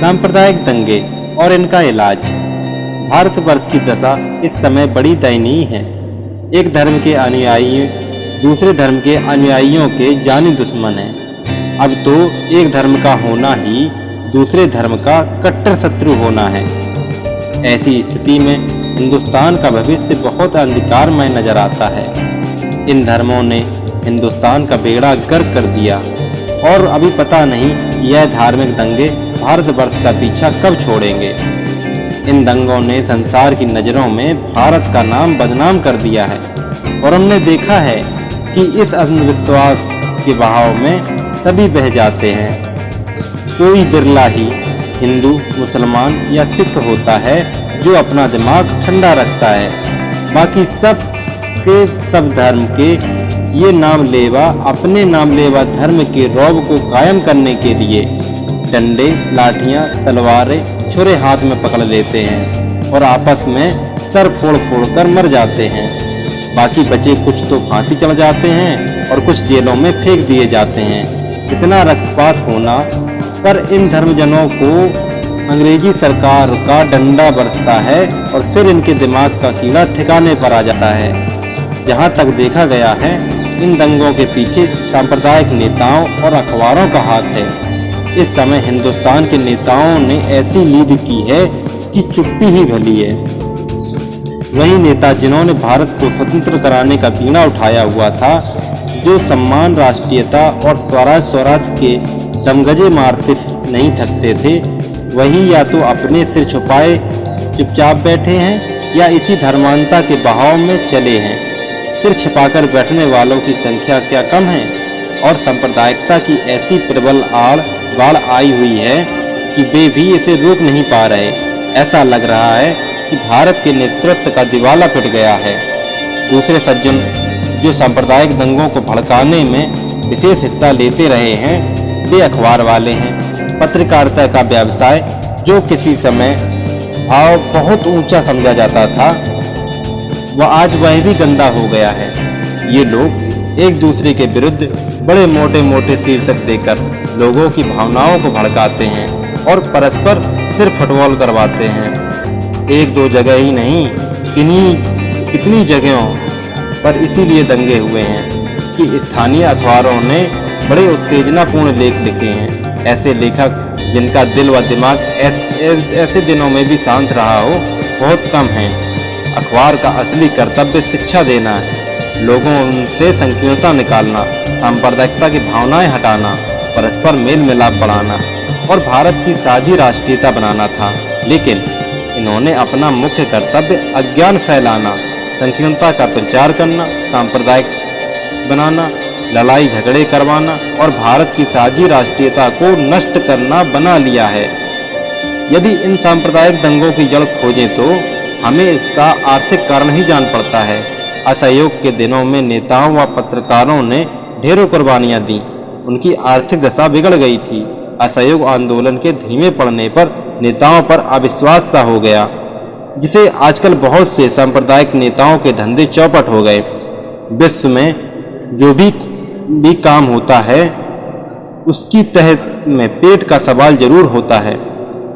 सांप्रदायिक दंगे और इनका इलाज। भारतवर्ष की दशा इस समय बड़ी दयनीय है। एक धर्म के अनुयायी दूसरे धर्म के अनुयायियों के जानी दुश्मन हैं। अब तो एक धर्म का होना ही दूसरे धर्म का कट्टर शत्रु होना है। ऐसी स्थिति में हिंदुस्तान का भविष्य बहुत अंधकारमय नजर आता है। इन धर्मों ने हिंदुस्तान का बेड़ा गर्क कर दिया और अभी पता नहीं कि यह धार्मिक दंगे भारतवर्ष का पीछा कब छोड़ेंगे। इन दंगों ने संसार की नज़रों में भारत का नाम बदनाम कर दिया है और हमने देखा है कि इस अंधविश्वास के बहाव में सभी बह जाते हैं। कोई बिरला ही हिंदू, मुसलमान या सिख होता है जो अपना दिमाग ठंडा रखता है। बाकी सब धर्म के ये नामलेवा अपने नामलेवा धर्म के रौब को कायम करने के लिए डंडे, लाठियां, तलवारें, छुरे हाथ में पकड़ लेते हैं और आपस में सर फोड़ फोड़ कर मर जाते हैं। बाकी बचे कुछ तो फांसी चढ़ जाते हैं और कुछ जेलों में फेंक दिए जाते हैं। इतना रक्तपात होना पर इन धर्मजनों को अंग्रेजी सरकार का डंडा बरसता है और फिर इनके दिमाग का कीड़ा ठिकाने पर आ जाता है। जहाँ तक देखा गया है, इन दंगों के पीछे सांप्रदायिक नेताओं और अखबारों का हाथ है। इस समय हिंदुस्तान के नेताओं ने ऐसी लीद की है कि चुप्पी ही भली है। वही नेता जिन्होंने भारत को स्वतंत्र कराने का बीड़ा उठाया हुआ था, जो सम्मान, राष्ट्रीयता और स्वराज के दमगजे मारते नहीं थकते थे, वही या तो अपने सिर छुपाए चुपचाप बैठे हैं या इसी धर्मांता के बहाव में चले हैं। सिर छिपाकर बैठने वालों की संख्या क्या कम है और सांप्रदायिकता की ऐसी प्रबल बाढ़ आई हुई है कि वे भी इसे रोक नहीं पा रहे। ऐसा लग रहा है कि भारत के नेतृत्व का दिवाला पिट गया है। दूसरे सज्जन जो सांप्रदायिक दंगों को भड़काने में विशेष हिस्सा लेते रहे हैं, वे अखबार वाले हैं। पत्रकारिता का व्यवसाय जो किसी समय भाव बहुत ऊंचा समझा जाता था, वह आज वह भी गंदा हो गया है। ये लोग एक दूसरे के विरुद्ध बड़े मोटे मोटे शीर्षक देकर लोगों की भावनाओं को भड़काते हैं और परस्पर सिर फुटबॉल करवाते हैं। एक दो जगह ही नहीं, कितनी जगहों पर इसीलिए दंगे हुए हैं कि स्थानीय अखबारों ने बड़े उत्तेजनापूर्ण लेख लिखे हैं। ऐसे लेखक जिनका दिल व दिमाग ऐसे दिनों में भी शांत रहा हो बहुत कम हैं। अखबार का असली कर्तव्य शिक्षा देना है, लोगों से संकीर्णता निकालना, सांप्रदायिकता की भावनाएं हटाना, परस्पर मेल मिलाप बढ़ाना और भारत की साझी राष्ट्रीयता बनाना था। लेकिन इन्होंने अपना मुख्य कर्तव्य अज्ञान फैलाना, संकीर्णता का प्रचार करना, सांप्रदायिक बनाना, लड़ाई झगड़े करवाना और भारत की साझी राष्ट्रीयता को नष्ट करना बना लिया है। यदि इन सांप्रदायिक दंगों की जड़ खोजें तो हमें इसका आर्थिक कारण ही जान पड़ता है। असहयोग के दिनों में नेताओं व पत्रकारों ने ढेरों कुर्बानियां दी। उनकी आर्थिक दशा बिगड़ गई थी। असहयोग आंदोलन के धीमे पड़ने पर नेताओं पर अविश्वास सा हो गया, जिसे आजकल बहुत से सांप्रदायिक नेताओं के धंधे चौपट हो गए। विश्व में जो भी काम होता है उसकी तह में पेट का सवाल जरूर होता है।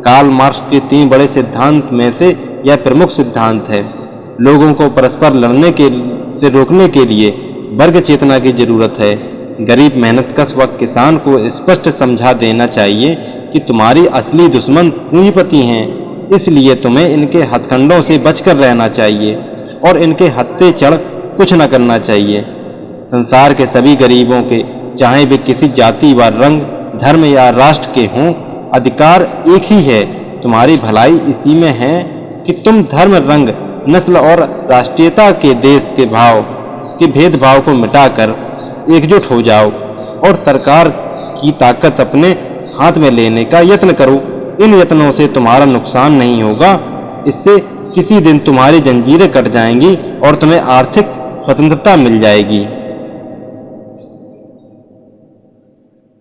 कार्ल मार्क्स के 3 बड़े सिद्धांत में से यह प्रमुख सिद्धांत है। लोगों को परस्पर लड़ने से रोकने के लिए वर्ग चेतना की जरूरत है। गरीब मेहनतकश व किसान को स्पष्ट समझा देना चाहिए कि तुम्हारी असली दुश्मन पूंजीपति हैं, इसलिए तुम्हें इनके हथकंडों से बचकर रहना चाहिए और इनके हत्थे चढ़ कुछ न करना चाहिए। संसार के सभी गरीबों के, चाहे वे किसी जाति व रंग, धर्म या राष्ट्र के हों, अधिकार एक ही है। तुम्हारी भलाई इसी में है कि तुम धर्म, रंग, नस्ल और राष्ट्रीयता के देश के भेदभाव को मिटाकर एकजुट हो जाओ और सरकार की ताकत अपने हाथ में लेने का यत्न करो। इन यत्नों से तुम्हारा नुकसान नहीं होगा। इससे किसी दिन तुम्हारी जंजीरें कट जाएंगी और तुम्हें आर्थिक स्वतंत्रता मिल जाएगी।